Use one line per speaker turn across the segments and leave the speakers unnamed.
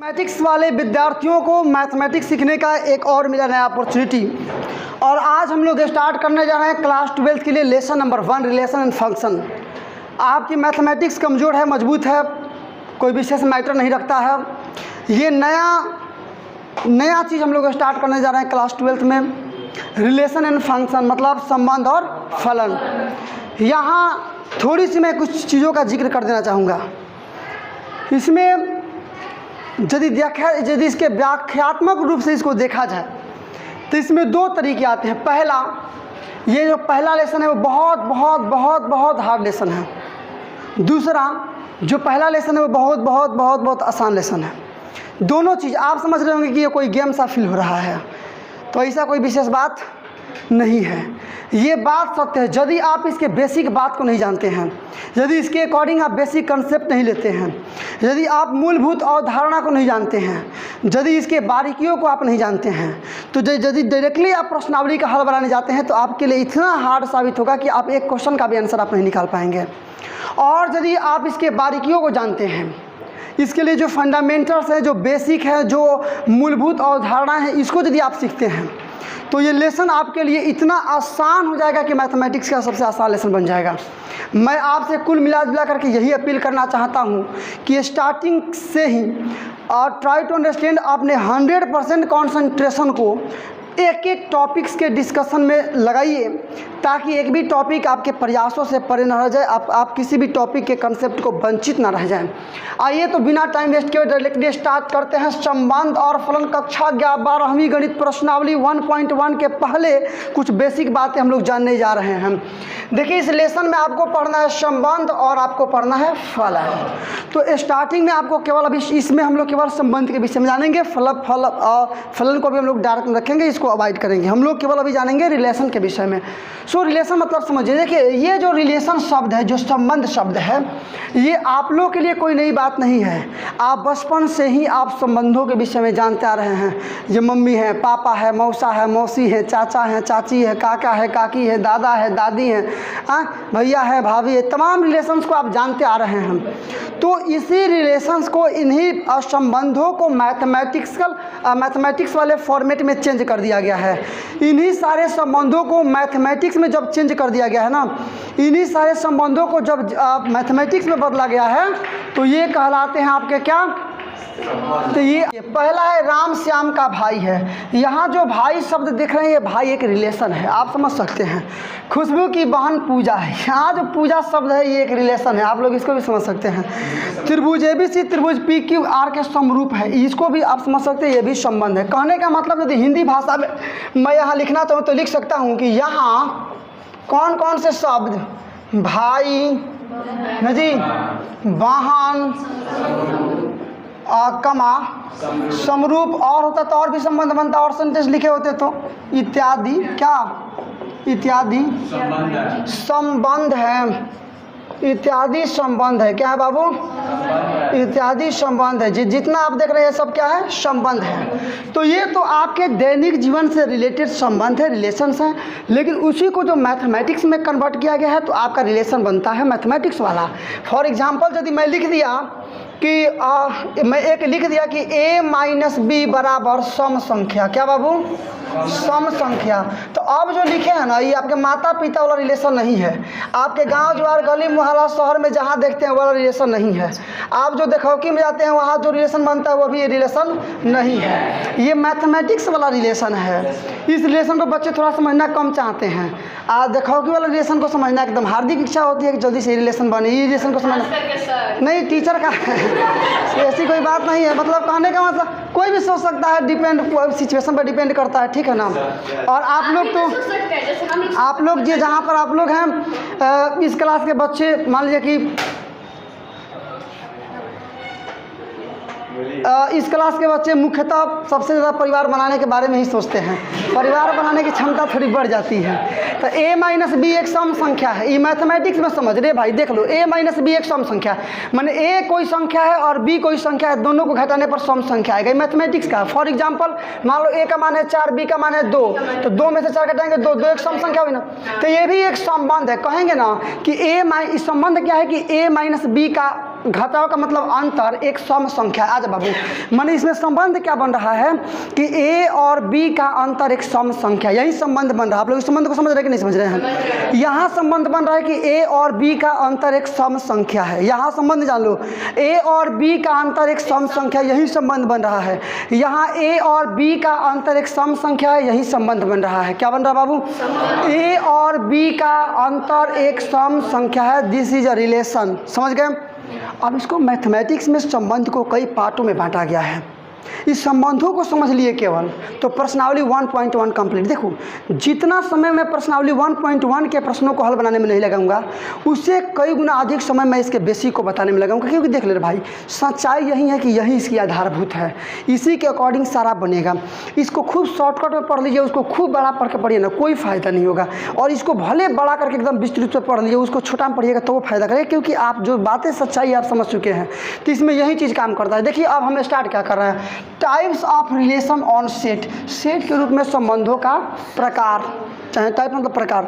Mathematics वाले विद्यार्थियों को मैथमेटिक्स सीखने का एक और मिला नया अपॉर्चुनिटी। और आज हम लोग स्टार्ट करने जा रहे हैं क्लास 12 के लिए lesson number 1 relation and function. आपकी मैथमेटिक्स कमज़ोर है, मजबूत है, कोई विशेष मैटर नहीं रखता है, ये नया चीज़ हम लोग स्टार्ट करने जा रहे हैं क्लास 12 में। रिलेशन एंड फंक्शन मतलब संबंध और फलन। यहाँ थोड़ी सी मैं कुछ चीज़ों का जिक्र कर देना चाहूँगा। इसमें यदि इसके व्याख्यात्मक रूप से इसको देखा जाए तो इसमें दो तरीके आते हैं। पहला, ये जो पहला लेसन है वो बहुत बहुत बहुत बहुत हार्ड लेसन है। दूसरा, जो पहला लेसन है वो बहुत बहुत बहुत बहुत आसान लेसन है। दोनों चीज़ आप समझ रहे होंगे कि ये कोई गेम सा फील हो रहा है, तो ऐसा कोई विशेष बात नहीं है। ये बात सत्य है। यदि आप इसके बेसिक बात को नहीं जानते हैं, यदि इसके अकॉर्डिंग आप बेसिक कंसेप्ट नहीं लेते हैं, यदि आप मूलभूत अवधारणा को नहीं जानते हैं, यदि इसके बारीकियों को आप नहीं जानते हैं, तो यदि डायरेक्टली आप प्रश्नावली का हल बनाने जाते हैं तो आपके लिए इतना हार्ड साबित होगा कि आप एक क्वेश्चन का भी आंसर आप नहीं निकाल पाएंगे। और यदि आप इसके बारीकियों को जानते हैं, इसके लिए जो फंडामेंटल्स है, जो बेसिक है, जो मूलभूत अवधारणा है, इसको यदि आप सीखते हैं तो ये लेसन आपके लिए इतना आसान हो जाएगा कि मैथमेटिक्स का सबसे आसान लेसन बन जाएगा। मैं आपसे कुल मिला जुला करके यही अपील करना चाहता हूँ कि स्टार्टिंग से ही ट्राई टू अंडरस्टैंड अपने 100% कॉन्सेंट्रेशन को एक एक टॉपिक्स के डिस्कशन में लगाइए, ताकि एक भी टॉपिक आपके प्रयासों से परे न रह जाए, आप किसी भी टॉपिक के कंसेप्ट को वंचित न रह जाएं। आइए तो बिना टाइम वेस्ट किए डायरेक्टली स्टार्ट करते हैं। संबंध और फलन कक्षा 12वीं गणित प्रश्नावली 1.1 के पहले कुछ बेसिक बातें हम लोग जानने जा रहे हैं। देखिए, इस लेसन में आपको पढ़ना है संबंध और आपको पढ़ना है फलन। तो स्टार्टिंग में आपको केवल अभी इसमें हम लोग केवल संबंध के विषय में जानेंगे, फलन को भी हम लोग डायरेक्ट रखेंगे, इसको अवॉइड करेंगे। हम लोग केवल अभी जानेंगे रिलेशन के विषय में। सो रिलेशन मतलब समझिए, देखिए ये जो रिलेशन शब्द है, जो संबंध शब्द है, ये आप लोग के लिए कोई नई बात नहीं है। आप बचपन से ही आप संबंधों के विषय में जानते आ रहे हैं। ये मम्मी है, पापा है, मौसा है, मौसी है, चाचा है, चाची है, काका है, काकी है, दादा है, दादी है, भैया है, भाभी है, तमाम रिलेशंस को आप जानते आ रहे हैं। तो इसी रिलेशंस को, इन्हीं संबंधों को मैथमेटिक्स वाले फॉर्मेट में चेंज कर दिया गया है। इन्हीं सारे संबंधों को मैथमेटिक्स में जब चेंज कर दिया गया है ना, इन्हीं सारे संबंधों को जब मैथमेटिक्स में बदला गया है, तो ये कहलाते हैं आपके क्या? तो ये पहला है राम श्याम का भाई है। यहाँ जो भाई शब्द देख रहे हैं, ये भाई एक रिलेशन है, आप समझ सकते हैं। खुशबू की बहन पूजा है, यहाँ जो पूजा शब्द है ये एक रिलेशन है, आप लोग इसको भी समझ सकते हैं। त्रिभुज ABC त्रिभुज PQR के समरूप है, इसको भी आप समझ सकते हैं, ये भी संबंध है। कहने का मतलब यदि हिंदी भाषा में मैं यहाँ लिखना चाहूँ तो लिख सकता हूँ कि यहाँ कौन कौन से शब्द, भाई जी, बहन, कमा, समरूप, और होता तो और भी संबंध बनता, और सेंटेंस लिखे होते तो इत्यादि, क्या इत्यादि संबंध है, इत्यादि संबंध है। क्या है बाबू? इत्यादि संबंध है। जितना आप देख रहे हैं सब क्या है? संबंध है। तो ये तो आपके दैनिक जीवन से रिलेटेड संबंध है, रिलेशंस हैं। लेकिन उसी को जो मैथमेटिक्स में कन्वर्ट किया गया है तो आपका रिलेशन बनता है मैथमेटिक्स वाला। फॉर एग्जांपल, यदि मैं लिख दिया कि मैं एक लिख दिया कि A - B बराबर सम संख्या, क्या बाबू? सम संख्या। तो अब जो लिखे हैं ना, ये आपके माता पिता वाला रिलेशन नहीं है। आपके गांव ज्वार गली मोहल्ला शहर में जहाँ देखते हैं वाला रिलेशन नहीं है। आप जो देखौकी में जाते हैं वहाँ जो रिलेशन बनता है वो भी ये रिलेशन नहीं है। ये मैथमेटिक्स वाला रिलेशन है। इस रिलेशन को बच्चे थोड़ा समझना कम चाहते हैं। देखौकी वाला रिलेशन को समझना एकदम हार्दिक इच्छा होती है कि जल्दी से रिलेशन बने। ये रिलेशन को समझना नहीं, टीचर का ऐसी कोई बात नहीं है। मतलब कहने का मतलब कोई भी सोच सकता है, डिपेंड सिचुएशन पर डिपेंड करता है, ठीक है ना। और आप लोग तो आप लोग ये जहाँ पर आप लोग हैं, इस क्लास के बच्चे मान लीजिए कि इस क्लास के बच्चे मुख्यतः सबसे ज़्यादा परिवार बनाने के बारे में ही सोचते हैं। परिवार बनाने की क्षमता थोड़ी बढ़ जाती है। तो A - B एक सम संख्या है। ये मैथमेटिक्स में समझ रहे भाई, देख लो, A - B एक सम संख्या है, माने A कोई संख्या है और B कोई संख्या है, दोनों को घटाने पर सम संख्या आएगा। मैथमेटिक्स का फॉर एग्जाम्पल मान लो A का मान है 4, B का मान है 2, तो 2 में से 4 घटाएंगे 2, 2 एक सम संख्या हुई ना। तो ये भी एक संबंध है। कहेंगे ना कि इस संबंध क्या है कि A - B का घटाव का मतलब अंतर एक सम संख्या है। आज बाबू माने इसमें संबंध क्या बन रहा है कि ए और बी का अंतर एक सम संख्या, यही संबंध बन रहा है। आप लोग इस संबंध को समझ रहे हैं कि नहीं समझ रहे हैं? यहाँ संबंध बन रहा है कि ए और बी का अंतर एक सम संख्या है। यहाँ संबंध जान लो, ए और बी का अंतर एक सम संख्या, यही संबंध बन रहा है। यहाँ ए और बी का अंतर एक सम संख्या है, यही संबंध बन रहा है। क्या बन रहा है बाबू? ए और बी का अंतर एक सम संख्या है। This is a relation. समझ गए? अब इसको मैथमेटिक्स में संबंध को कई पार्टों में बांटा गया है। इस संबंधों को समझ लिए केवल तो प्रश्नावली 1.1 कंप्लीट। देखो जितना समय मैं प्रश्नावली 1.1 के प्रश्नों को हल बनाने में नहीं लगाऊंगा, उससे कई गुना अधिक समय मैं इसके बेसिक को बताने में लगाऊंगा। क्योंकि देख ले भाई, सच्चाई यही है कि यही इसकी आधारभूत है, इसी के अकॉर्डिंग सारा बनेगा। इसको खूब शॉर्टकट में पढ़ लीजिए, उसको खूब बड़ा पढ़ के पढ़िए ना, कोई फ़ायदा नहीं होगा। और इसको भले बड़ा करके एकदम विस्तृत से पढ़ लीजिए, उसको छोटा में पढ़िएगा तो वो फायदा करेगा, क्योंकि आप जो बातें सच्चाई आप समझ चुके हैं। तो इसमें यही चीज़ काम करता है। देखिए अब हम स्टार्ट क्या कर रहे हैं, types of relation on set. Set के रूप में संबंधों का प्रकार, चाहे टाइप मतलब प्रकार।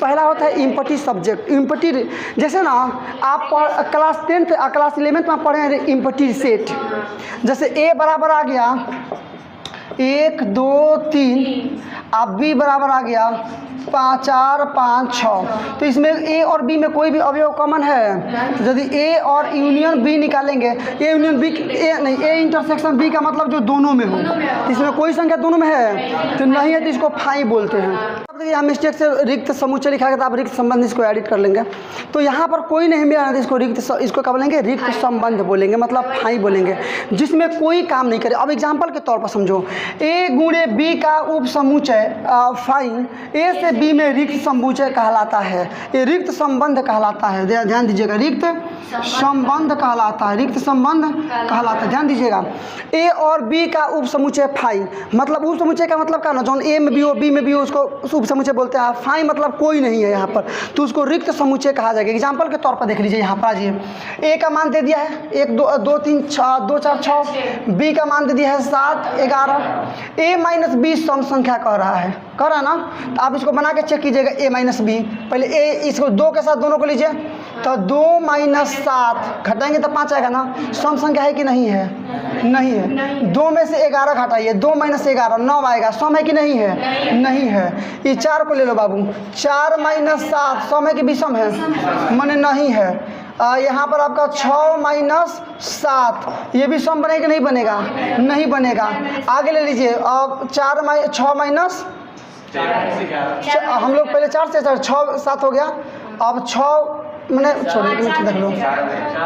पहला होता है इम्पटी सब्जेक्ट। इम्पटी जैसे ना आप क्लास 10th क्लास 11th में पढ़े हैं इम्पटी सेट। जैसे ए बराबर आ गया 1 2 3, अब बी बराबर आ गया 5 4 5 6। तो इसमें ए और बी में कोई भी अवयव कॉमन है। तो यदि ए और यूनियन बी निकालेंगे, ए यूनियन बी, ए नहीं, ए इंटरसेक्शन बी का मतलब जो दोनों में हो। तो इसमें कोई संख्या दोनों में है तो नहीं है, तो इसको फाई बोलते हैं। अब देखिए हम मिस्टेक से रिक्त समुच्चय लिखा गया, तो आप रिक्त संबंध इसको एडिट कर लेंगे। तो यहाँ पर कोई नहीं मिला तो इसको रिक्त, इसको क्या बोलेंगे? रिक्त संबंध बोलेंगे, मतलब फाई बोलेंगे, जिसमें कोई काम नहीं करे। अब एग्जाम्पल के तौर पर समझो, ए गुणे बी का उप समुच्चय फाई ए से बी में रिक्त समुच्चय कहलाता है। ये रिक्त संबंध कहलाता है। ध्यान दीजिएगा, रिक्त संबंध कहलाता है, रिक्त संबंध कहलाता है। ध्यान दीजिएगा, ए और बी का उप समुच्चय फाई, मतलब उप समुच्चय का मतलब क्या ना, जो ए में भी हो बी में भी हो उसको उप समुच्चय बोलते हैं। फाई मतलब कोई नहीं है यहाँ पर, तो उसको रिक्त समुच्चय कहा जाएगा। एग्जाम्पल के तौर पर देख लीजिए, यहाँ पर आइए, ए का मान दे दिया है 1 2 3 2 4 6, बी का मान दे दिया है 7 11। ए माइनस बी सम संख्या कह रहा है, कह रहा है ना। तो आप इसको बना के चेक कीजिएगा, ए माइनस बी। पहले ए, इसको 2 के साथ दोनों को लीजिए, तो 2 माइनस 7 घटाएंगे तो 5 आएगा ना। सम संख्या है कि नहीं है? नहीं है। 2 में से 11 घटाइए, 2 माइनस 11 9 आएगा। सम है कि नहीं है? नहीं है। ये 4 को ले लो बाबू, 4 माइनस 7 सम है कि विषम है? माने नहीं है। यहाँ पर आपका 6 माइनस 7, ये भी सम बनेगा कि नहीं बनेगा? नहीं बनेगा। आगे ले लीजिए, अब 6 माइनस, हम लोग पहले 4 से 6 7 हो गया। अब 6 मैंने छोड़िए देख लो,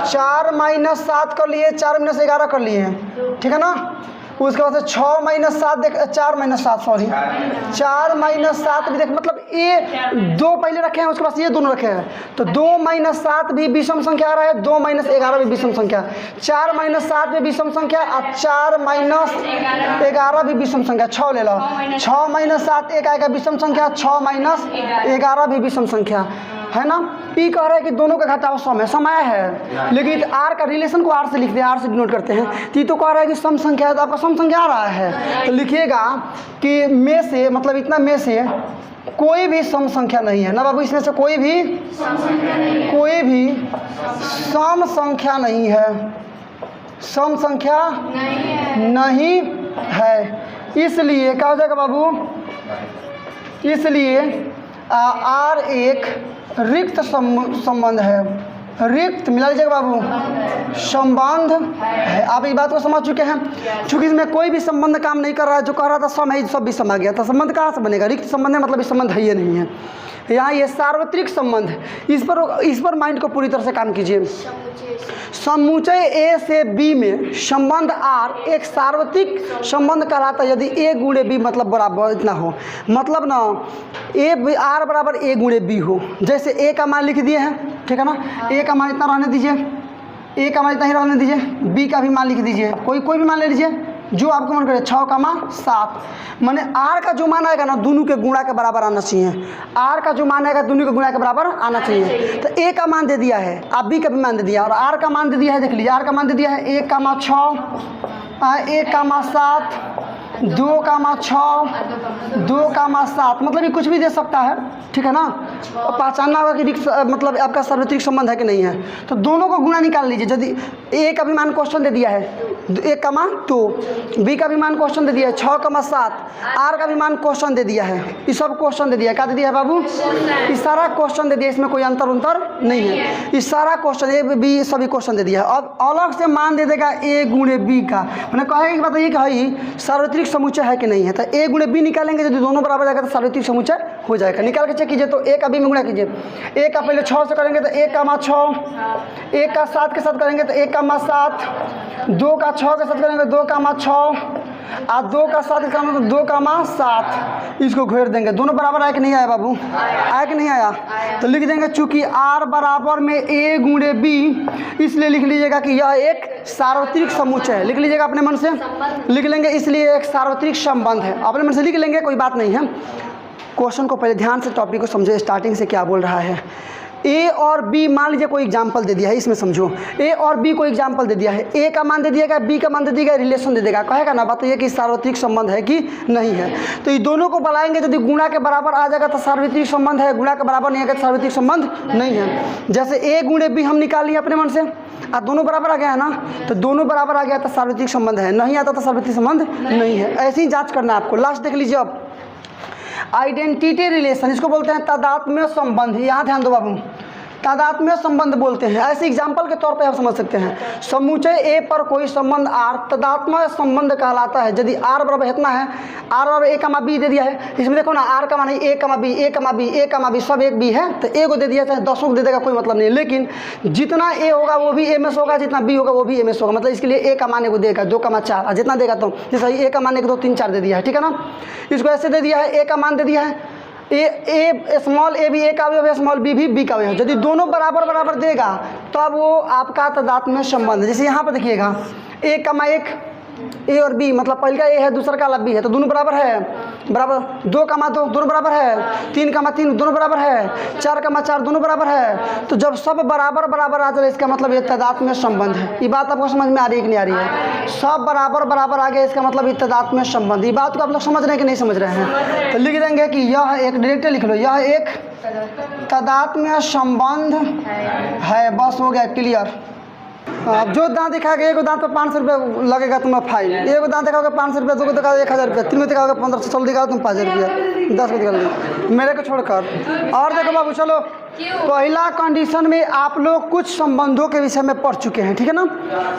4 माइनस 7 कर लिए, 4 माइनस 11 कर लिए, ठीक है ना। उसके बाद से 6 माइनस 7 देख, 4 माइनस 7 सॉरी 4 माइनस 7 भी देख, मतलब ये 2 पहले रखे हैं, उसके बाद ये दोनों रखे हैं। तो 2 माइनस 7 भी विषम संख्या आ रहा है, 2 माइनस 11 भी विषम संख्या, 4 माइनस 7 भी विषम संख्या, और 4 माइनस 11 भी विषम संख्या। 6 ले लो, 6 माइनस 7 एक आएगा विषम संख्या, 6 माइनस 11 भी विषम संख्या है ना। पी कह रहा है कि दोनों का घटाव सम है, समय है, लेकिन आर का रिलेशन को आर से लिखते हैं, आर से डिनोट करते हैं। ती तो कह रहा है कि सम संख्या है, तो आपका सम संख्या आ रहा है, तो लिखिएगा कि में से, मतलब इतना में से कोई भी सम संख्या नहीं है ना बाबू। इसमें से कोई भी सम संख्या नहीं है, सम संख्या नहीं है। इसलिए क्या हो जाएगा बाबू? इसलिए आर एक रिक्त संबंध है, रिक्त मिला लीजिएगा बाबू, संबंध है। आप इस बात को समझ चुके हैं। चूंकि इसमें कोई भी संबंध काम नहीं कर रहा है, जो कह रहा था सम है, सब भी सम आ गया था। संबंध कहाँ से बनेगा? रिक्त संबंध है, मतलब इस संबंध है ये नहीं है। यहाँ ये सार्वत्रिक संबंध, इस पर माइंड को पूरी तरह से काम कीजिए। समुच्चय ए से बी में संबंध आर एक सार्वत्रिक संबंध कहलाता है यदि ए गुणे बी मतलब बराबर इतना हो, मतलब ना ए आर बराबर ए गुणे बी हो। जैसे ए का मान लिख दिए हैं, ठीक है ना, ए का मान इतना रहने दीजिए, ए का मान इतना ही रहने दीजिए, बी का भी मान लिख दीजिए, कोई भी मान ले लीजिए जो आपको मन करे। 6 का मान 7, माने आर का जो मान आएगा ना दोनों के गुणा के बराबर आना चाहिए। आर का जो मान आएगा दोनों के गुणा के बराबर आना चाहिए। तो ए का मान दे दिया है, आप बी का भी मान दे दिया, और आर का मान दे दिया है। देख लीजिए, आर का मान दे दिया है 1 का मान 6, 1 का मान 7, 2 का मान 6, 2 का मान 7, मतलब ये कुछ भी दे सकता है, ठीक है ना। पहचानना होगा कि मतलब आपका सार्वत्रिक संबंध है कि नहीं है। तो दोनों को गुणा निकाल लीजिए। यदि ए का भी मान क्वेश्चन दे दिया है 1, 2, बी का भी मान क्वेश्चन दे दिया है 6, 7, आर का भी मान क्वेश्चन दे दिया है। ये सब क्वेश्चन दे दिया है। क्या दे दिया है बाबू? ये सारा क्वेश्चन दे दिया, इसमें कोई अंतर नहीं है। ये सारा क्वेश्चन ए बी सभी क्वेश्चन दे दिया है। अब अलग से मान दे देगा ए गुणे बी का, मैंने कहा कि बताइए कि भाई सार्वत्रिक समुच्चय है कि नहीं है। तो ए गुणे बी निकालेंगे, यदि दोनों बराबर जाएगा तो सार्वत्रिक समुच्चय हो जाएगा। निकाल के चेक कीजिए। तो ए का बी में गुणा कीजिए। ए का पहले 6 से करेंगे तो 1, 6, 1 का 7 के साथ करेंगे तो 1, 7, 2 का 6 के साथ करेंगे 2, 6 और 2 का 7 के साथ 2, 7। इसको घेर देंगे। दोनों बराबर आया कि नहीं आया बाबू? आया कि नहीं आया? तो लिख देंगे चूंकि आर बराबर में ए गुणे बी, इसलिए लिख लीजिएगा कि यह एक सार्वत्रिक समुच्चय है। लिख लीजिएगा अपने मन से, लिख लेंगे इसलिए एक सार्वत्रिक संबंध है। अपने मन से लिख लेंगे, कोई बात नहीं है। क्वेश्चन को पहले ध्यान से टॉपिक को समझो, स्टार्टिंग से क्या बोल रहा है। ए और बी मान लीजिए कोई एग्जाम्पल दे दिया है, इसमें समझो। ए और बी को एग्जाम्पल दे दिया है। ए का मान दे दिएगा, बी का मान दे दिएगा, रिलेशन दे देगा। कहेगा ना बताइए कि सार्वत्रिक संबंध है कि नहीं है। तो ये दोनों को बुलाएंगे, यदि गुणा के बराबर आ जाएगा तो सार्वत्रिक संबंध है, गुणा के बराबर नहीं आएगा तो सार्वत्रिक संबंध नहीं है। जैसे ए गुणे बी हम निकाल लिए अपने मन से, और दोनों बराबर आ गया है ना, तो दोनों बराबर आ गया तो सार्वत्रिक संबंध है, नहीं आता तो सार्वत्रिक संबंध नहीं है। ऐसे ही जाँच करना है आपको। लास्ट देख लीजिए अब, आइडेंटिटी रिलेशन, इसको बोलते हैं तादात्म्य संबंध। यहाँ ध्यान दो बाबू, तादात्म्य संबंध बोलते हैं। ऐसे एग्जाम्पल के तौर पे आप समझ सकते हैं। समुच्चय ए पर कोई संबंध आर तादात्म्य संबंध कहलाता है। यदि आर बराबर इतना है, आर बराबर ए कमा बी दे दिया है, इसमें देखो ना आर का मान ए कमा बी, ए कमा बी, ए कमा बी, सब एक बी है, तो ए को दे दिया चाहे 10 को दे देगा, कोई मतलब नहीं। लेकिन जितना ए होगा वो भी ए में से होगा, जितना बी होगा वो भी ए में से होगा। मतलब इसके लिए ए का मान ए को देगा 2, 4, और जितना देगा तो जैसे ए का मान 1, 2, 3, 4 दे दिया है, ठीक है ना। इसको ऐसे दे दिया है, ए का मान दे दिया है, ए स्मॉल ए भी ए का अवयव है, स्मॉल बी भी बी का अवयव है। यदि दोनों बराबर देगा तो अब वो आपका तादात्म्य संबंध। जैसे यहाँ पर देखिएगा 1, 1 ए और बी, मतलब पहले का ए है दूसरा का अलग बी है, तो दोनों बराबर है, बराबर 2, 2 दोनों बराबर है, 3, 3 दोनों बराबर है, 4, 4 दोनों बराबर है। तो जब सब बराबर आ जाए इसका मतलब ये तादात्म्य संबंध है। ये बात आपको समझ में आ रही है कि नहीं आ रही है? सब बराबर आ गया, इसका मतलब ये तादात्म्य संबंध। ये बात को आप लोग समझ रहे हैं कि नहीं समझ रहे हैं? तो लिख देंगे कि यह एक, डायरेक्ट लिख लो, यह एक तादात्म्य संबंध है। बस हो गया, क्लियर। अब जो दांत दिखाएगा, एक दांत पर 500 रुपये लगेगा तुम्हें फाइन, एक दांत दिखाओगे 500 रुपये, 2 को दिखाओगे 1000 रुपये, 3 को दिखाओगे 1500, 16 दिखाओगे तुम 5000 रुपये, 10 को दिखाओगे मेरे को छोड़कर। और देखो बाबू, चलो पहला कंडीशन में आप लोग कुछ संबंधों के विषय में पढ़ चुके हैं, ठीक है ना।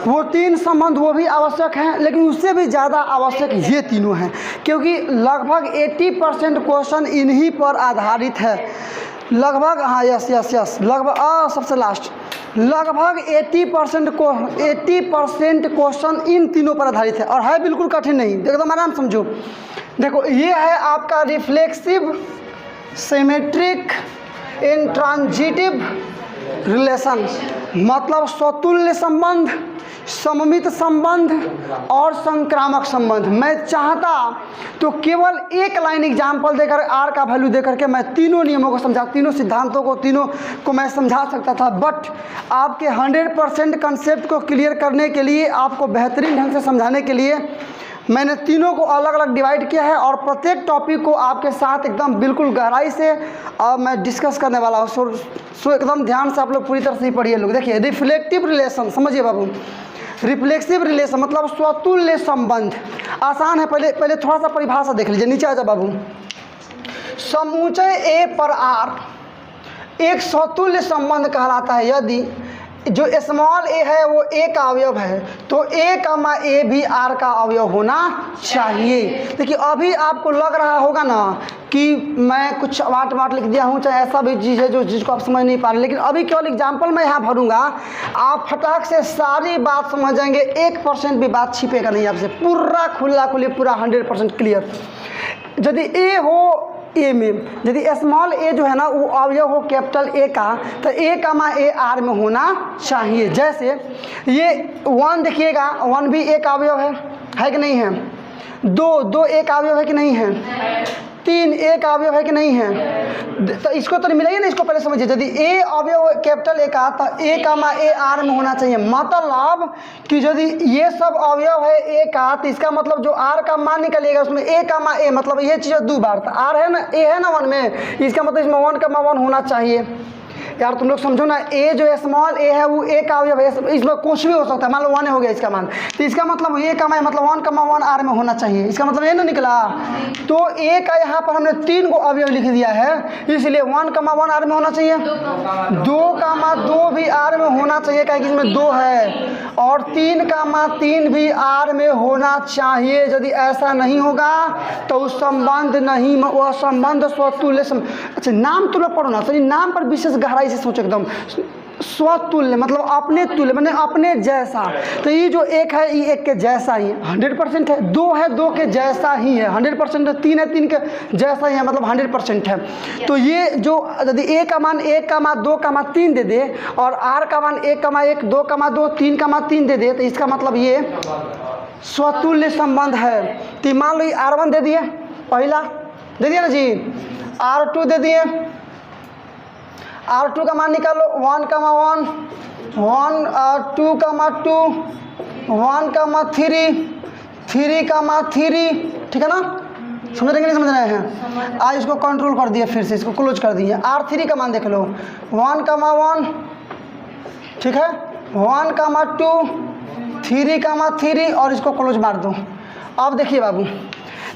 वो 3 संबंध वो भी आवश्यक हैं, लेकिन उससे भी ज़्यादा आवश्यक ये तीनों हैं, क्योंकि लगभग 80% क्वेश्चन इन्हीं पर आधारित है। लगभग, हाँ यस, लगभग सबसे लास्ट, लगभग 80% क्वेश्चन इन तीनों पर आधारित है, और है बिल्कुल कठिन नहीं, एकदम आराम समझो। देखो ये है आपका रिफ्लेक्सिव, सिमेट्रिक, इंट्रांजिटिव रिलेशन, मतलब स्वतुल्य संबंध, सममित संबंध और संक्रामक संबंध। मैं चाहता तो केवल एक लाइन एग्जाम्पल देकर, आर का वैल्यू देकर के मैं तीनों नियमों को समझा, तीनों सिद्धांतों को, तीनों को मैं समझा सकता था। बट आपके 100% कंसेप्ट को क्लियर करने के लिए, आपको बेहतरीन ढंग से समझाने के लिए मैंने तीनों को अलग अलग डिवाइड किया है, और प्रत्येक टॉपिक को आपके साथ एकदम बिल्कुल गहराई से मैं डिस्कस करने वाला हूँ। सो एकदम ध्यान से आप लोग पूरी तरह से ही पढ़िए। लोग देखिए, रिफ्लेक्टिव रिलेशन समझिए बाबू। रिफ्लेक्सिव रिलेशन मतलब स्वतुल्य संबंध। आसान है, पहले थोड़ा सा परिभाषा देख लीजिए। नीचे आ जाओ बाबू। समुच्चय ए पर आर एक स्वतुल्य संबंध कहलाता है यदि जो स्मॉल ए है वो ए का अवयव है, तो ए कमा ए भी आर का अवयव होना चाहिए। देखिए अभी आपको लग रहा होगा ना कि मैं कुछ वाट लिख दिया हूँ, चाहे ऐसा भी चीज़ है जो जिसको आप समझ नहीं पा रहे, लेकिन अभी केवल एग्जाम्पल मैं यहाँ भरूंगा, आप फटाक से सारी बात समझ जाएंगे। 1% भी बात छिपेगा नहीं आपसे, पूरा खुला पूरा 100% क्लियर। यदि ए हो ए में, यदि स्मॉल ए जो है ना वो अवयव हो कैपिटल ए का, तो ए कमा ए आर में होना चाहिए। जैसे ये 1 देखिएगा, 1 भी ए का अवयव है कि नहीं है? 2 ए का अवयव है कि नहीं है? 3 ए का अवयव है कि नहीं है? तो इसको तो नहीं मिलेगा ना, इसको पहले समझिए। यदि ए अवयव कैपिटल ए का तो ए कामा ए आर में होना चाहिए। मतलब कि यदि ये सब अवयव है ए का तो इसका मतलब जो आर का मान निकलेगा उसमें ए कामा ए, मतलब ये चीज़ 2 बार, तो आर है ना, ए है ना 1 में, इसका मतलब इसमें 1 कामा 1 होना चाहिए। यार तुम लोग समझो ना, ए जो स्मॉल ए है वो ए का अवयव है, इसमें कुछ भी हो सकता है। मान लो 1 हो गया इसका मान, तो इसका मतलब ए का मान मतलब 1 कामा 1 आर में होना चाहिए। इसका मतलब ये ना निकला। तो ए का यहाँ पर हमने 3 को अवयव लिख दिया है, इसलिए 1 कामा 1 आर में होना चाहिए, 2 कामा 2 भी आर में होना चाहिए, क्योंकि इसमें 2 है, और 3 कामा 3 भी आर में होना चाहिए। यदि ऐसा नहीं होगा तो उस संबंध नहीं, वह संबंध स्वतुल्य। अच्छा नाम तुम लोग पढ़ो ना, तो नाम पर विशेष गहराई से सोचो एकदम। स्वतुल्य मतलब अपने तुल्य, मैंने अपने जैसा। तो ये जो एक है ये एक के जैसा ही है, 100% है। 2 है 2 के जैसा ही है, 100% है। 3 है 3 के जैसा ही है, मतलब 100% है। तो ये जो यदि ए का मान 1 कामा 2 कामा 3 दे दे और आर का मान 1 कामा 1 2 कामा 2 3 कामा 3 दे दे, तो इसका मतलब ये स्वतुल्य संबंध है। तो मान लो R1 दे दिए, पहला दे दिया ना जी, R2 दे दिए, R2 का मान निकालो 1 कामा 1 1 2 कामा 2 1 कामा 3 3 कामा 3, ठीक है ना? समझ रहे कि नहीं समझ रहे हैं? आज इसको कंट्रोल कर दिए, फिर से इसको क्लोज कर दिए। R3 का मान देख लो 1 कामा 1, ठीक है, 1 कामा 2 3 कामा 3 और इसको क्लोज मार दो। अब देखिए बाबू,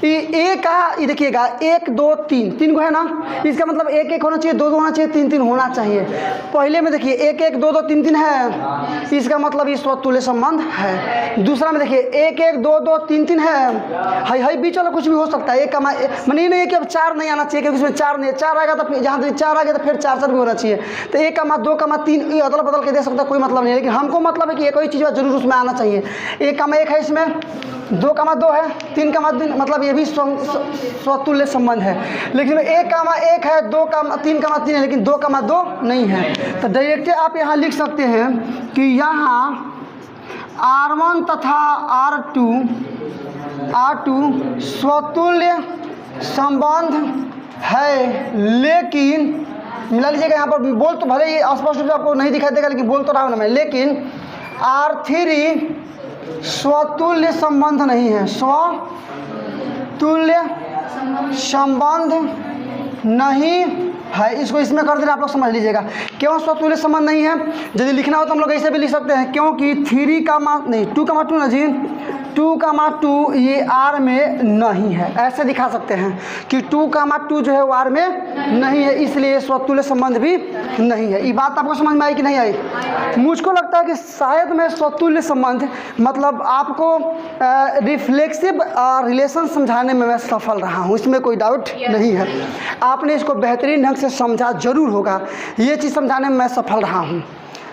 ये ए का ये देखिएगा 1 2 3 को है ना, इसका मतलब 1 1 होना चाहिए, 2 2 होना चाहिए, 3 3 होना चाहिए। पहले में देखिए 1 1 2 2 3 3 है, इसका मतलब ये स्वतुल्य संबंध है। दूसरा में देखिए 1 1 2 2 3 3 है, हाई बीच वाला कुछ भी हो सकता है। एक कामा मैंने नहीं है कि अब 4 नहीं आना चाहिए, क्योंकि इसमें 4 नहीं है। 4 आएगा तो फिर जहाँ 4 आ गया तो फिर 4 4 भी होना चाहिए। तो 1 कामा 2 कामा 3 ये अदल बदल के दे सकता है, कोई मतलब नहीं है। लेकिन हमको मतलब है कि एक ही चीज़ जरूर उसमें आना चाहिए। 1 कामा 1 है, इसमें 2 कामा 2 है, 3 कामा 3, मतलब ये भी स्वतुल्य संबंध है। लेकिन 1 कामा 1 है, 2 कामा 3 कामा 3 है, लेकिन 2 कामा 2 नहीं है। तो डायरेक्ट आप यहाँ लिख सकते हैं कि यहाँ R1 तथा R2 स्वतुल्य संबंध है। लेकिन मिला लीजिएगा, यहाँ पर बोल तो भले ही स्पष्ट रूप से आपको नहीं दिखाई देगा, लेकिन बोल तो रहा हूँ ना मैं, लेकिन R3 स्वतुल्य संबंध नहीं है, स्वतुल्य संबंध नहीं है। इसको इसमें कर देना, आप लोग समझ लीजिएगा क्यों स्वतुल्य संबंध नहीं है। यदि लिखना हो तो हम लोग ऐसे भी लिख सकते हैं, क्योंकि 3 कामा नहीं 2 कामा 2 ना जी, 2 कामा 2 ये आर में नहीं है। ऐसे दिखा सकते हैं कि 2 कामा 2 जो है वो आर में नहीं है, इसलिए स्वतुल्य संबंध भी नहीं है। ये बात आपको समझ में आई कि नहीं आई? मुझको लगता है कि शायद मैं स्वतुल्य संबंध मतलब आपको रिफ्लेक्सिव रिलेशन समझाने में मैं सफल रहा हूँ, इसमें कोई डाउट नहीं है। आपने इसको बेहतरीन ढंग से समझा जरूर होगा, ये चीज़ समझाने में मैं सफल रहा हूँ।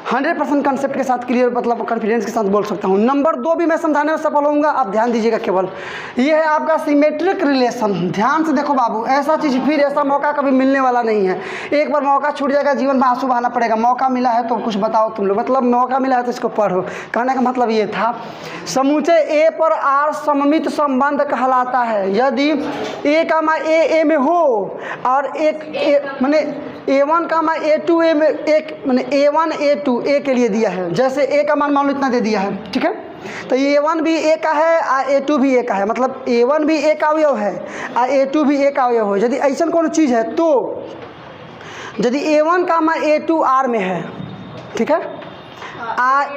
100% कंसेप्ट के साथ क्लियर मतलब कॉन्फिडेंस के साथ बोल सकता हूँ। नंबर 2 भी मैं समझाने में सफल होऊंगा, आप ध्यान दीजिएगा केवल। ये है आपका सिमेट्रिक रिलेशन। ध्यान से देखो बाबू, ऐसा चीज़ फिर ऐसा मौका कभी मिलने वाला नहीं है। एक बार मौका छूट जाएगा, जीवन में आंसू बहाना पड़ेगा। मौका मिला है तो कुछ बताओ तुम लोग, मतलब मौका मिला है तो इसको पढ़ो। कहने का मतलब ये था, समूचे ए पर आर सममित संबंध कहलाता है यदि ए कामा ए में हो और एक मैंने A1 कामा A2 ए में एक मैंने A1 A2 ए के लिए दिया है। जैसे ए का मान लो इतना दे दिया है, ठीक है, तो A1 भी ए का है और A2 भी ए का है, मतलब A1 भी ए का अवयव है और A2 भी ए का अवयव है। यदि ऐसा कौन चीज़ है तो यदि A1 कामा A2 आर में है, ठीक है,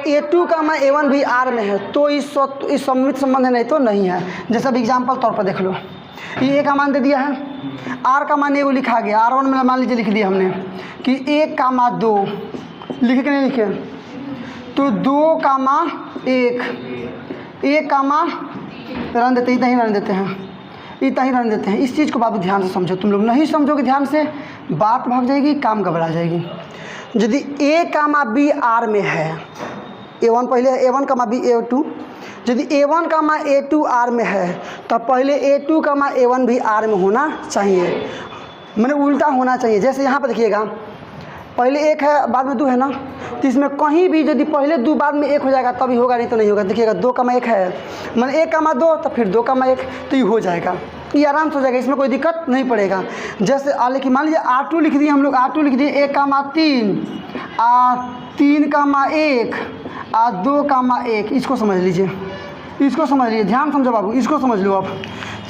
A2 कामा A1 भी आर में है, तो इस सममित संबंध है, नहीं तो नहीं है। जैसे अब एग्जाम्पल तौर पर देख लो, ये ए का मान दे दिया है, आर का मान एगो लिखा गया, R1 में मान लीजिए लिख दिया हमने कि 1 कामा 2 लिखे कि नहीं लिखे, तो 2 कामा 1 कामा रन देते, इतना ही रन देते हैं, इतना ही रन देते हैं। इस चीज़ को बाबू ध्यान से समझो, तुम लोग नहीं समझोगे ध्यान से बात भाग जाएगी, काम घबरा जाएगी। यदि ए कामा बी आर में है, A1 पहले है, A1 कामा बी A2, यदि A1 कामा A2 आर में है तो पहले A2 कामा A1 भी आर में होना चाहिए, मैंने उल्टा होना चाहिए। जैसे यहाँ पर देखिएगा, पहले 1 है बाद में 2 है ना, तो इसमें कहीं भी यदि पहले 2 बाद में 1 हो जाएगा तभी होगा, नहीं तो नहीं होगा। देखिएगा 2 कामा 1 है, मैंने 1 कामा 2 तो फिर 2 कामा 1, तो ये हो जाएगा। ये आराम से हो जाएगा, इसमें कोई दिक्कत नहीं पड़ेगा। जैसे लेकिन मान लीजिए R2 लिख दिए हम लोग, R2 लिख दिए 1,3 3,1 2,1। इसको समझ लीजिए, इसको समझ लीजिए, ध्यान समझो बाबू, इसको समझ लो आप।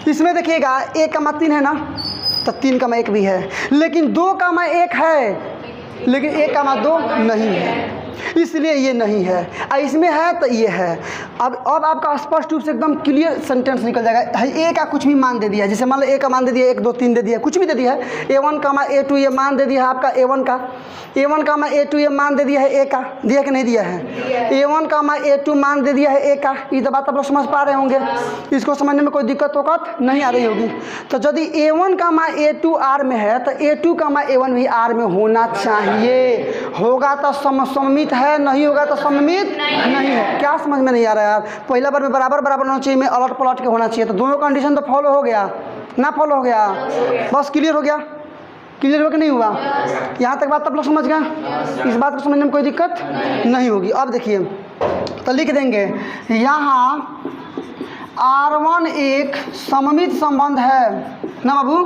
इसमें देखिएगा 1,3 है ना, तो 3,1 भी है, लेकिन 2,1 है, लेकिन 1,2 नहीं है, इसलिए ये नहीं है। इसमें है तो ये है। अब आपका स्पष्ट रूप से एकदम क्लियर सेंटेंस निकल जाएगा। ए का कुछ भी मान दे दिया, जैसे मान लो ए का मान दे दिया 1 2 3 दे दिया, कुछ भी दे दिया है, A1, A2 ये मान दे दिया है आपका A1 का, A1, A2 ये मान दे दिया है ए का, दिया कि नहीं दिया है, A1, A2 मान दे दिया है ए का। ये तो बात आप लोग समझ पा रहे होंगे, इसको समझने में कोई दिक्कत नहीं आ रही होगी। तो यदि A1, A2 R में है तो A2, A1 भी R में होना चाहिए। होगा तो सममित है, नहीं होगा तो सममित नहीं है। क्या समझ में नहीं आ रहा है यार? पहला बार में बराबर होना चाहिए, में अलट पलट के होना चाहिए, तो दोनों कंडीशन तो फॉलो हो गया ना, फॉलो हो गया, बस क्लियर हो गया, क्लियर हो कि नहीं हुआ? यहाँ तक बात आप लोग समझ गए, इस बात को समझने में कोई दिक्कत नहीं होगी। अब देखिए तो लिख देंगे यहाँ R1 एक सममित संबंध है ना बाबू,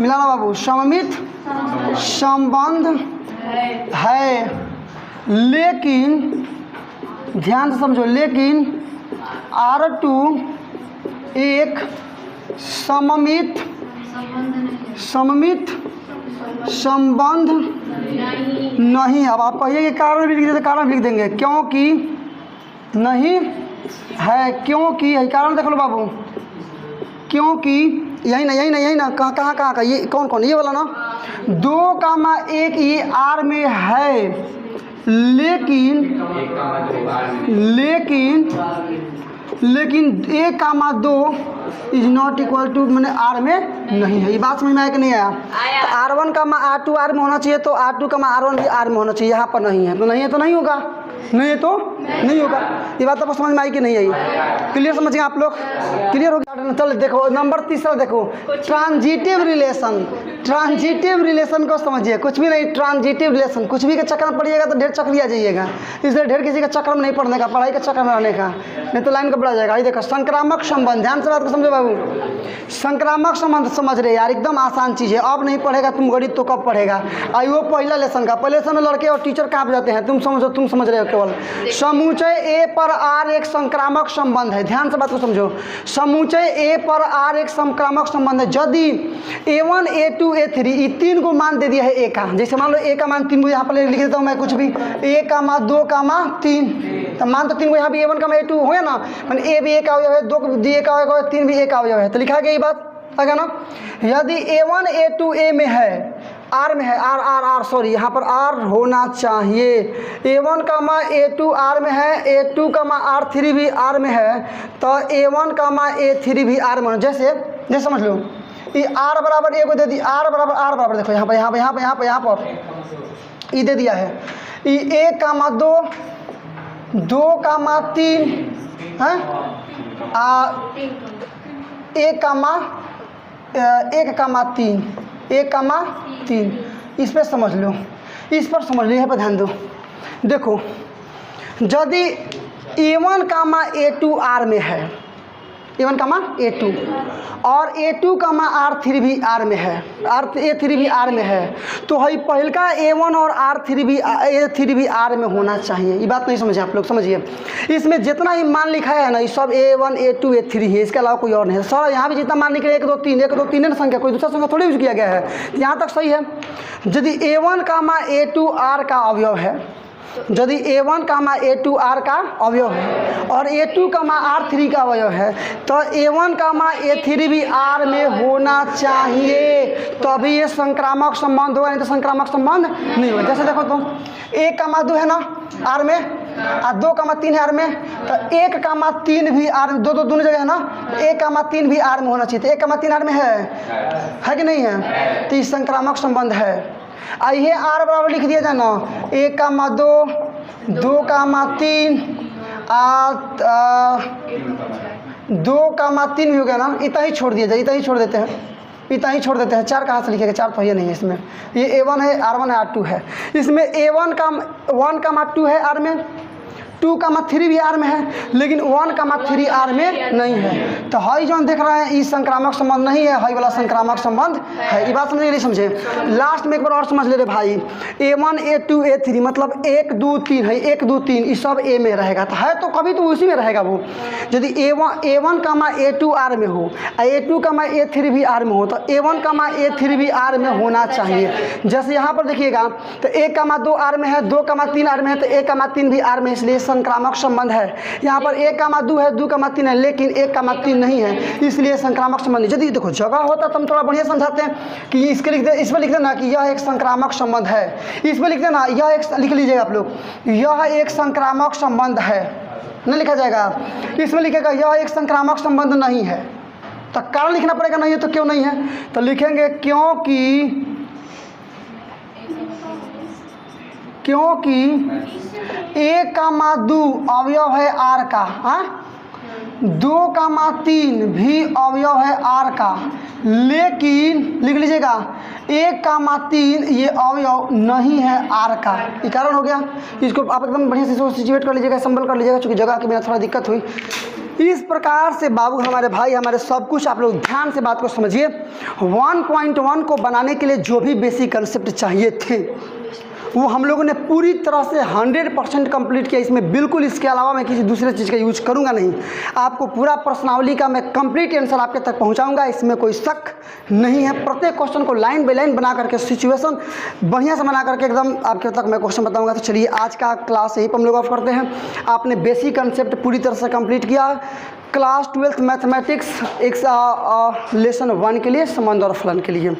मिला ना बाबू, सममित संबंध है, लेकिन ध्यान से समझो, लेकिन R2 एक सममित संबंध नहीं। अब आप कहिए कि कारण भी लिख देते, कारण लिख देंगे, क्योंकि नहीं है, क्योंकि यही कारण देख लो बाबू, क्योंकि यही ना कहाँ का ये कौन ये वाला ना, 2,1 ये R में है, लेकिन 1,2 इज नॉट इक्वल टू मैंने R में नहीं है। ये बात समझ में आया कि नहीं आया? तो R1, R2 R में होना चाहिए, तो R2, R1 भी R में होना चाहिए, यहाँ पर नहीं है, तो नहीं है तो नहीं होगा, नहीं है तो नहीं होगा। ये बात आपको समझ में आई कि नहीं आई? क्लियर समझिए आप लोग, क्लियर हो गया? चलो देखो नंबर तीसरा देखो, ट्रांजिटिव रिलेशन। ट्रांजिटिव रिलेशन को समझिए, कुछ भी नहीं, ट्रांजिटिव रिलेशन, कुछ भी के चक्कर में पड़िएगा तो ढेर चक्रिया जाइएगा, इसलिए ढेर किसी के चक्कर में नहीं पढ़ने का, पढ़ाई के चक्कर में रहने का, नहीं तो लाइन कपड़ा जाएगा। ये देखो संक्रामक संबंध, ध्यान से बात को समझो बाबू, संक्रामक संबंध समझ रहे यार, एकदम आसान चीज़ है। अब नहीं पढ़ेगा तुम गणित तो कब पढ़ेगा? आई वो पहला लेसन का, पहले लेसन में लड़के और टीचर काँप जाते हैं, तुम समझ रहे हो केवल। समुच्चय ए पर R एक संक्रामक संबंध है, ध्यान से बात को समझो, समुच्चय ए पर R एक संक्रामक संबंध है। यदि A1, A2, A3 ये 3 को मान दे दिया है ए का, जैसे मान लो ए का मान 3 को यहाँ पर लिख देता हूँ मैं, कुछ भी 1, 2, 3, तो मान तो 3 को यहाँ भी A1, A2 हो ना, मैंने ए भी ए का अवयव है, 2 भी ए का अवयव है, 3 भी ए का अवयव है, तो लिखा गया ये बात है ना। यदि A1, A2 ए में है, R में है, R सॉरी यहाँ पर R होना चाहिए, A1, A2 R में है, A2, R3 भी R में है, तो A1, A3 भी R में, जैसे समझ लो ये R बराबर ए को दे दी, R बराबर देखो यहाँ पर ये दे दिया है, ये 1, 2, 2, 3 है, 1, 3, इस पर समझ लो, यहाँ पर ध्यान दो। देखो यदि A1, A2 R में है, A1, A2 और A2, R3 भी R में है, A3 भी R में है, तो है पहल का A1 और A3 भी R में होना चाहिए। ये बात नहीं समझे आप लोग, समझिए इसमें जितना ही मान लिखा है ना, ये सब A1, A2, A3 है, इसके अलावा कोई और नहीं है। सर यहाँ भी जितना मान लिखा है 1, 2, 3 है ना संख्या, कोई दूसरा संख्या थोड़ी यूज किया गया है, यहाँ तक सही है। यदि A1, A2 R का अवयव है, यदि A1, A2 R का अवयव है और A2, R3 का अवयव है, तो A1, A3 भी R में होना चाहिए, तभी ये संक्रामक संबंध होगा, नहीं तो संक्रामक संबंध नहीं होगा। जैसे देखो तुम 1, 2 है ना R में, और 2, 3 है R में, तो 1, 3 भी R में, दोनों जगह है ना, 1, 3 भी R में होना चाहिए, तो 1, 3 R में है कि नहीं है? तो ये संक्रामक संबंध है। आइए R बराबर लिख दिया जाए ना, 1, 2, 2, 3 2, 3 भी हो गया ना, इतना ही छोड़ दिया जाए, इतना ही छोड़ देते हैं, 4 कहाँ से लिखेगा? 4 तो ये नहीं है इसमें, ये A1 है, R1 है, R2 है, इसमें A1, 1, 2 है R में, 2,3 भी आर में है, लेकिन 1,3 आर में नहीं है। तो हाई जो देख रहे हैं ये संक्रामक संबंध नहीं है, हाई वाला संक्रामक संबंध है। ये बात समझे नहीं समझे? लास्ट में एक बार और समझ ले रहे भाई, A1 A2 A3 मतलब 1 2 3 है, 1 2 3 ये सब ए में रहेगा, तो है तो कभी तो उसी में रहेगा वो। यदि A1 A2 आर में हो, A2 A3 भी आर में हो, तो A1 A3 भी आर में होना चाहिए। जैसे यहाँ पर देखिएगा तो 1,2 आर में है, 2,3 आर में है, तो 1,3 भी आर में, इसलिए संक्रामक संबंध है। यहाँ पर 1,2 है, 2,3 है, लेकिन 1,3 नहीं है, इसलिए संक्रामक संबंध। यदि देखो जगह होता तो हम थोड़ा बढ़िया समझाते हैं कि इसके लिख दे, इसमें लिख देना कि यह एक संक्रामक संबंध है, इसमें लिख देना यह एक, लिख लीजिएगा आप लोग, यह एक संक्रामक संबंध है, नहीं लिखा जाएगा, इसमें लिखेगा यह एक संक्रामक संबंध नहीं है। तो कारण लिखना पड़ेगा, नहीं है तो क्यों नहीं है, तो लिखेंगे क्योंकि 1,2 अवयव है आर का, 2,3 भी अवयव है आर का, लेकिन लिख लीजिएगा 1,3 ये अवयव नहीं है आर का। ये कारण हो गया। इसको आप एकदम बढ़िया से सिचुएट कर लीजिएगा, संबल कर लीजिएगा, चूँकि जगह के बिना थोड़ा दिक्कत हुई। इस प्रकार से बाबू हमारे भाई हमारे सब कुछ आप लोग ध्यान से बात को समझिए। 1.1 को बनाने के लिए जो भी बेसिक कंसेप्ट चाहिए थे वो हम लोगों ने पूरी तरह से 100% कंप्लीट किया। इसमें बिल्कुल इसके अलावा मैं किसी दूसरे चीज़ का यूज करूंगा नहीं। आपको पूरा प्रश्नावली का मैं कंप्लीट आंसर आपके तक पहुंचाऊंगा, इसमें कोई शक नहीं है। प्रत्येक क्वेश्चन को लाइन बाय लाइन बना करके, सिचुएशन बढ़िया से बना करके एकदम आपके तक मैं क्वेश्चन बताऊंगा। तो चलिए आज का क्लास यहीं पर हम लोग ऑफ करते हैं। आपने बेसिक कंसेप्ट पूरी तरह से कंप्लीट किया। क्लास 12th मैथमेटिक्स एक लेसन 1 के लिए, संबंध और फलन के लिए।